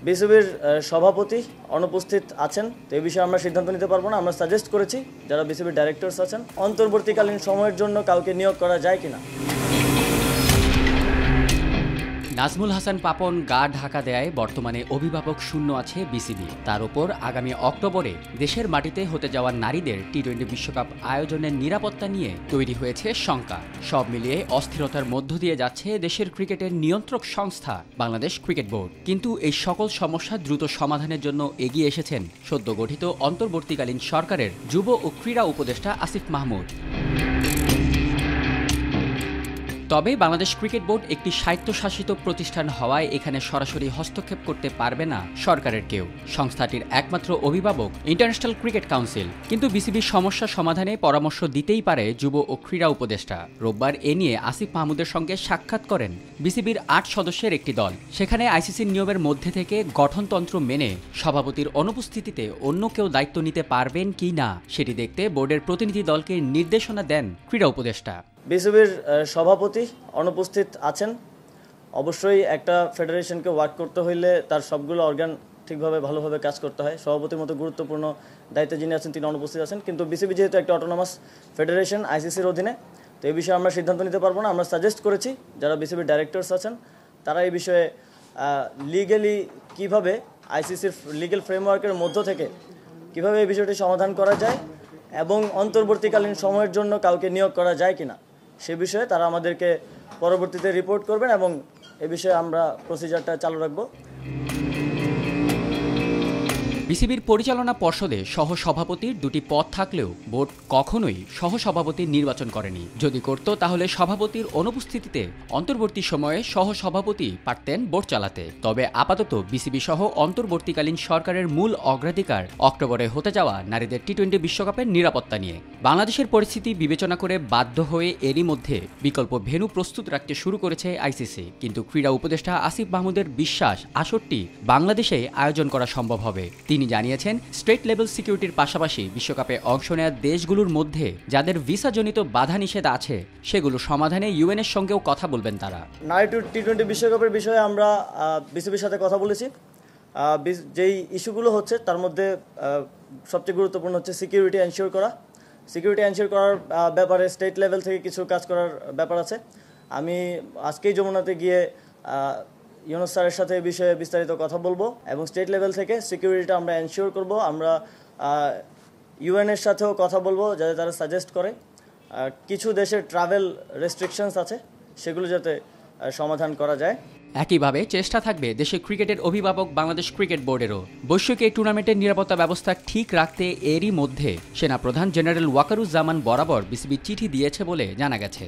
বিসিবির সভাপতি অনুপস্থিত আছেন, তো এই বিষয়ে আমরা সিদ্ধান্ত নিতে পারবো না। আমরা সাজেস্ট করেছি যারা বিসিবির ডাইরেক্টরস আছেন অন্তর্বর্তীকালীন সময়ের জন্য কাউকে নিয়োগ করা যায় কিনা। নাজমুল হাসান পাপন গা ঢাকা দেয় বর্তমানে অভিভাবক শূন্য আছে বিসিবি। তার উপর আগামী অক্টোবরে দেশের মাটিতে হতে যাওয়া নারীদের টি-20 বিশ্বকাপ আয়োজনের নিরাপত্তা নিয়ে তৈরি হয়েছে শঙ্কা। সব মিলিয়ে অস্থিরতার মধ্য দিয়ে যাচ্ছে দেশের ক্রিকেটের নিয়ন্ত্রক সংস্থা বাংলাদেশ ক্রিকেট বোর্ড। কিন্তু এই সকল সমস্যা দ্রুত সমাধানের জন্য এগিয়ে এসেছেন সদ্য গঠিত অন্তর্বর্তীকালীন সরকারের যুব ও ক্রীড়া উপদেষ্টা আসিফ মাহমুদ। তবে বাংলাদেশ ক্রিকেট বোর্ড একটি স্বায়ত্তশাসিত প্রতিষ্ঠান হওয়ায় এখানে সরাসরি হস্তক্ষেপ করতে পারবে না সরকারের কেউ। সংস্থাটির একমাত্র অভিভাবক ইন্টারন্যাশনাল ক্রিকেট কাউন্সিল। কিন্তু বিসিবির সমস্যা সমাধানে পরামর্শ দিতেই পারে যুব ও ক্রীড়া উপদেষ্টা। রোববার এ নিয়ে আসিফ মাহমুদের সঙ্গে সাক্ষাৎ করেন বিসিবির ৮ সদস্যের একটি দল। সেখানে আইসিসির নিয়মের মধ্যে থেকে গঠনতন্ত্র মেনে সভাপতির অনুপস্থিতিতে অন্য কেউ দায়িত্ব নিতে পারবেন কি না সেটি দেখতে বোর্ডের প্রতিনিধি দলকে নির্দেশনা দেন ক্রীড়া উপদেষ্টা। বিসিবির সভাপতি অনুপস্থিত আছেন। অবশ্যই একটা ফেডারেশনকে ওয়ার্ক করতে হইলে তার সবগুলো অর্গান ঠিকভাবে ভালোভাবে কাজ করতে হয়। সভাপতির মতো গুরুত্বপূর্ণ দায়িত্বে যিনি আছেন তিনি অনুপস্থিত আছেন। কিন্তু বিসিবি যেহেতু একটা অটোনমাস ফেডারেশন আইসিসির অধীনে, তো এই বিষয়ে আমরা সিদ্ধান্ত নিতে পারবো না। আমরা সাজেস্ট করেছি যারা বিসিবির ডাইরেক্টরস আছেন তারা এই বিষয়ে লিগ্যালি কীভাবে আইসিসির লিগ্যাল ফ্রেমওয়ার্কের মধ্য থেকে কীভাবে এই বিষয়টি সমাধান করা যায় এবং অন্তর্বর্তীকালীন সময়ের জন্য কাউকে নিয়োগ করা যায় কিনা সে বিষয়ে তারা আমাদেরকে পরবর্তীতে রিপোর্ট করবেন এবং এ বিষয়ে আমরা প্রসিজারটা চালু রাখব। বিসিবির পরিচালনা পর্ষদে সহসভাপতির দুটি পদ থাকলেও বোর্ড কখনোই সহসভাপতির নির্বাচন করেনি। যদি করত তাহলে সভাপতির অনুপস্থিতিতে অন্তর্বর্তী সময়ে সহসভাপতি পারতেন বোর্ড চালাতে। তবে আপাতত বিসিবি সহ অন্তর্বর্তীকালীন সরকারের মূল অগ্রাধিকার অক্টোবরে হতে যাওয়া নারীদের টি-20 বিশ্বকাপের নিরাপত্তা নিয়ে। বাংলাদেশের পরিস্থিতি বিবেচনা করে বাধ্য হয়ে এরই মধ্যে বিকল্প ভেন্যু প্রস্তুত রাখতে শুরু করেছে আইসিসি। কিন্তু ক্রীড়া উপদেষ্টা আসিফ মাহমুদের বিশ্বাস আসরটি বাংলাদেশে আয়োজন করা সম্ভব হবে। তিনি জানিয়েছেন স্টেট লেভেল সিকিউরিটির পাশাপাশি বিশ্বকাপে অংশ নেওয়া দেশগুলোর মধ্যে যাদের ভিসাজনিত বাধা নিষেধ আছে সেগুলো সমাধানে ইউএনের সঙ্গেও কথা বলবেন তারা। নারী টি-20 বিশ্বকাপের বিষয়ে আমরা বিসিবির সাথে কথা বলেছি। যেই ইস্যুগুলো হচ্ছে তার মধ্যে সবচেয়ে গুরুত্বপূর্ণ হচ্ছে সিকিউরিটি এনশিওর করা। সিকিউরিটি এনশিওর করার ব্যাপারে স্টেট লেভেল থেকে কিছু কাজ করার ব্যাপার আছে। আমি আজকেই যমুনাতে গিয়ে ইউনুস স্যারের সাথে এই বিষয়ে বিস্তারিত কথা বলবো এবং স্টেট লেভেল থেকে সিকিউরিটিটা আমরা এনশিওর করব। আমরা ইউএনের সাথেও কথা বলবো যাতে তারা সাজেস্ট করে কিছু দেশের ট্রাভেল রেস্ট্রিকশনস আছে সেগুলো যাতে সমাধান করা যায়। একইভাবে চেষ্টা থাকবে দেশের ক্রিকেটের অভিভাবক বাংলাদেশ ক্রিকেট বোর্ডেরও। বৈশ্বিক এই টুর্নামেন্টের নিরাপত্তা ব্যবস্থা ঠিক রাখতে এরই মধ্যে সেনাপ্রধান জেনারেল ওয়াকারুজ্জামান বরাবর বিসিবি চিঠি দিয়েছে বলে জানা গেছে।